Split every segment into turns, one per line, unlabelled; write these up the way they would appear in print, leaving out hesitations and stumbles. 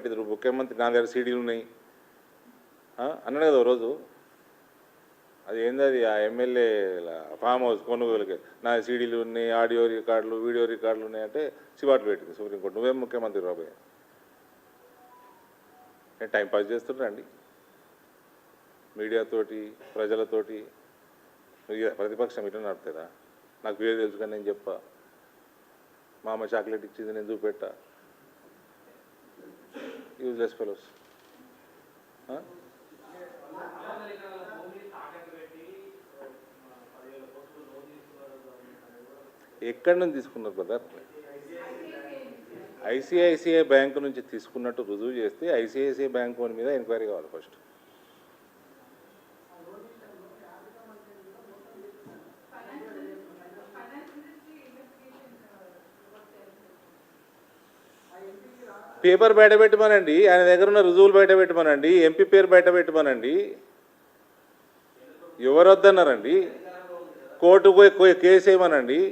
పెట్టింది ముఖ్యమంత్రి నా దగ్గర సీడీలు ఉన్నాయి అన్నాడు కదా రోజు. అది ఏంది అది ఆ ఎమ్మెల్యే ఫామ్ హౌస్ కొనుగోలుకి నా సీడీలు ఉన్నాయి, ఆడియో రికార్డులు, వీడియో రికార్డులు ఉన్నాయంటే చివాట్లు పెట్టింది సుప్రీంకోర్టు. నువ్వేం ముఖ్యమంత్రి రాబోయే నేను టైంపాస్ చేస్తుంటండి మీడియాతోటి ప్రజలతోటి. ప్రతిపక్షం ఇట్లా నడుపుతుందా? నాకు పేరు తెలుసు కానీ నేను చెప్పా, మా అమ్మ చాక్లెట్ ఇచ్చింది నేను చూపెట్టా. Useless fellows. ఎక్కడి నుంచి తీసుకున్నారు బ్రదర్? ఐసిఐసిఐ బ్యాంకు నుంచి తీసుకున్నట్టు రుజువు చేస్తే ఐసిఐసిఐ బ్యాంకు మీద ఎంక్వైరీ కావాలి ఫస్ట్. పేపర్ బయట పెట్టమనండి, ఆయన దగ్గర ఉన్న రుజువులు బయట పెట్టమనండి, ఎంపీ పేరు బయట పెట్టమనండి. ఎవరు వద్దన్నారండి? కోర్టుకు కేసు వేయమనండి.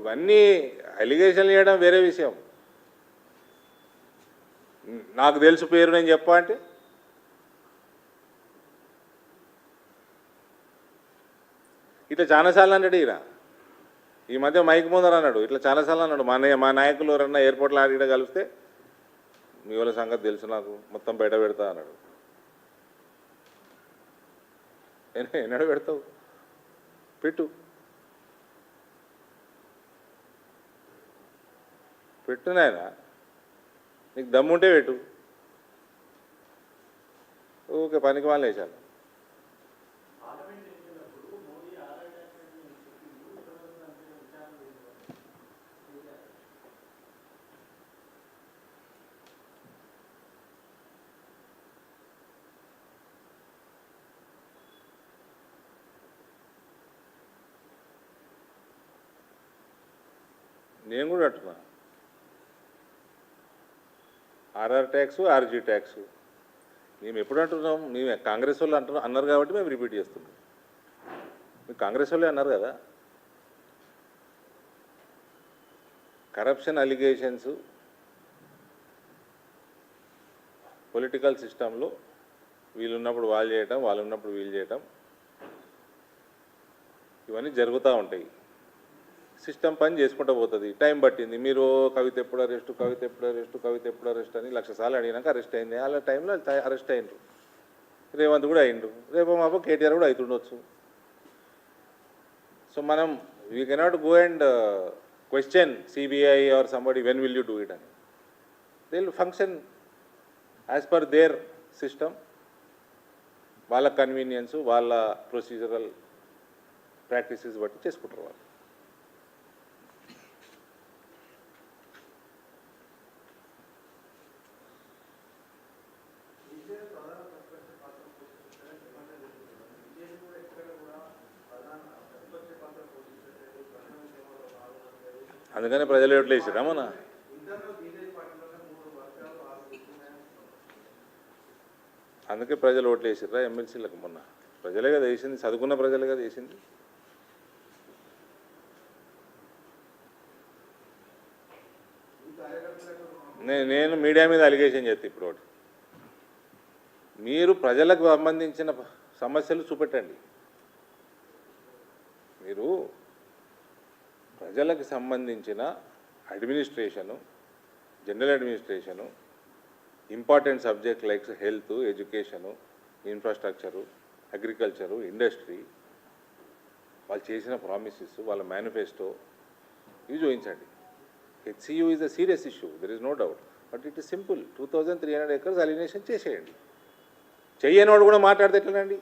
ఇవన్నీ అలిగేషన్లు చేయడం వేరే విషయం. నాకు తెలుసు పేరు నేను చెప్పా అంటే ఇట్లా చాలాసార్లు అన్నాడు ఈయన. ఈ మధ్య మైక్ ముందర అన్నాడు, ఇట్లా చాలాసార్లు అన్నాడు. మా నాయకులు ఎవరన్నా ఎయిర్పోర్ట్లో ఆడిడ కలిస్తే మీ వాళ్ళ సంగతి తెలుసు నాకు, మొత్తం బయట పెడతా అన్నాడు. ఎన్నడ పెడతావు? పెట్టు పెట్టు నాయన, నీకు దమ్ముంటే పెట్టు. ఓకే పనికి వాళ్ళు వేసాను. నేను కూడా అంటున్నా, ఆర్ఆర్ ట్యాక్స్, ఆర్జీ ట్యాక్స్ మేము ఎప్పుడు అంటున్నాం? మేము కాంగ్రెస్ వాళ్ళు అన్నారు కాబట్టి మేము రిపీట్ చేస్తున్నాం. మీరు కాంగ్రెస్ వాళ్ళే అన్నారు కదా. కరప్షన్ అలిగేషన్స్ పొలిటికల్ సిస్టంలో వీళ్ళున్నప్పుడు వాళ్ళు చేయటం, వాళ్ళు ఉన్నప్పుడు వీళ్ళు చేయటం, ఇవన్నీ జరుగుతూ ఉంటాయి. సిస్టమ్ పని చేసుకుంటూ పోతుంది. టైం పట్టింది. మీరు కవిత ఎప్పుడు అరెస్టు, కవిత ఎప్పుడు అరెస్టు, కవిత ఎప్పుడు అరెస్ట్ అని 1,00,000 సార్లు అడిగినాక అరెస్ట్ అయింది. అలా టైంలో అరెస్ట్ అయ్యిండ్రు. రేవంత్ కూడా అయ్యిండు, రేపు మాపో కేటీఆర్ కూడా అవుతుండొచ్చు. సో మనం we cannot go and question CBI or somebody when will you do it అని. They will function as per their system. వాళ్ళ కన్వీనియన్స్, వాళ్ళ ప్రొసీజరల్ ప్రాక్టీసెస్ బట్టి చేసుకుంటారు వాళ్ళు. అందుకనే ప్రజలు ఓట్లు వేసారా మన? అందుకే ప్రజలు ఓట్లు వేసారా ఎమ్మెల్సీలకు? మొన్న ప్రజలే కదా వేసింది, చదువుకున్న ప్రజలే కదా వేసింది. నేను మీడియా మీద అలిగేషన్ చేస్తే ఇప్పుడు ఒకటి, మీరు ప్రజలకు సంబంధించిన సమస్యలు చూపెట్టండి. మీరు ప్రజలకు సంబంధించిన administration, general administration, important subject like health, education, infrastructure, agriculture, industry, వాళ్ళు చేసిన ప్రామిసెస్, వాళ్ళ మేనిఫెస్టో ఇవి చూపించండి. HCU is a serious issue, there is no doubt. But it is simple. 2300 acres alienation చేసేయండి. చెయ్యనోడు కూడా మాట్లాడితే ఎట్లనండి?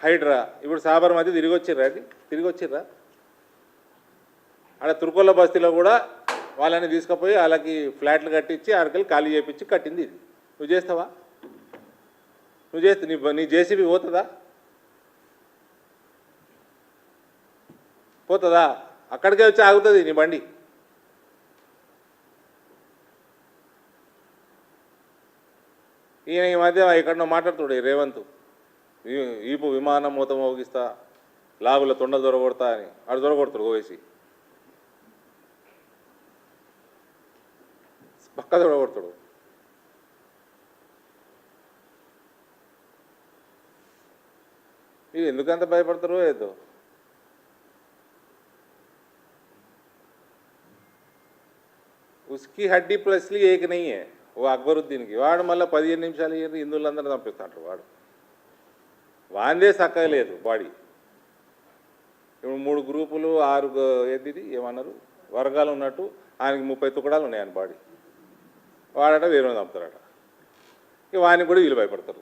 హైడ్రా ఇప్పుడు సాబర్మతి తిరిగి వచ్చిర్రా? ఆడ తుర్కొల్ల బస్తీలో కూడా వాళ్ళని తీసుకుపోయి వాళ్ళకి ఫ్లాట్లు కట్టించి ఆడకెళ్ళి ఖాళీ చేయించి కట్టింది ఇది. నువ్వు చేస్తావా? నువ్వు చేస్తే నీ జేసీబీ పోతుందా? అక్కడికే వచ్చి ఆగుతుంది నీ బండి. ఈయన ఈ మధ్య ఎక్కడనో మాట్లాడుతాడు రేవంత్, ఈపు విమానం మూత మోగిస్తా, లాగుల తొండలు దొరకొడతా అని ఆడు దొరకొడతాడు ఓవేసి, పక్క దొరకొడతాడు. మీరు ఎందుకంత భయపడతారో ఏదో. ఉస్కి హడ్డీ ప్లస్లీ ఏక నెయ్యే ఓ అక్బరుద్దీన్కి, వాడు మళ్ళీ 15 నిమిషాలు హిందువులందరూ చంపిస్తాడు. వాందే చక్కగా లేదు బాడీ. ఇప్పుడు 3 గ్రూపులు 6 ఏది ఏమన్నారు వర్గాలు ఉన్నట్టు ఆయనకి 30 తుకడాలు ఉన్నాయి ఆయన బాడీ. వాడట వేరే చంపుతారట. ఇక వానికి కూడా వీళ్ళు భయపడతారు.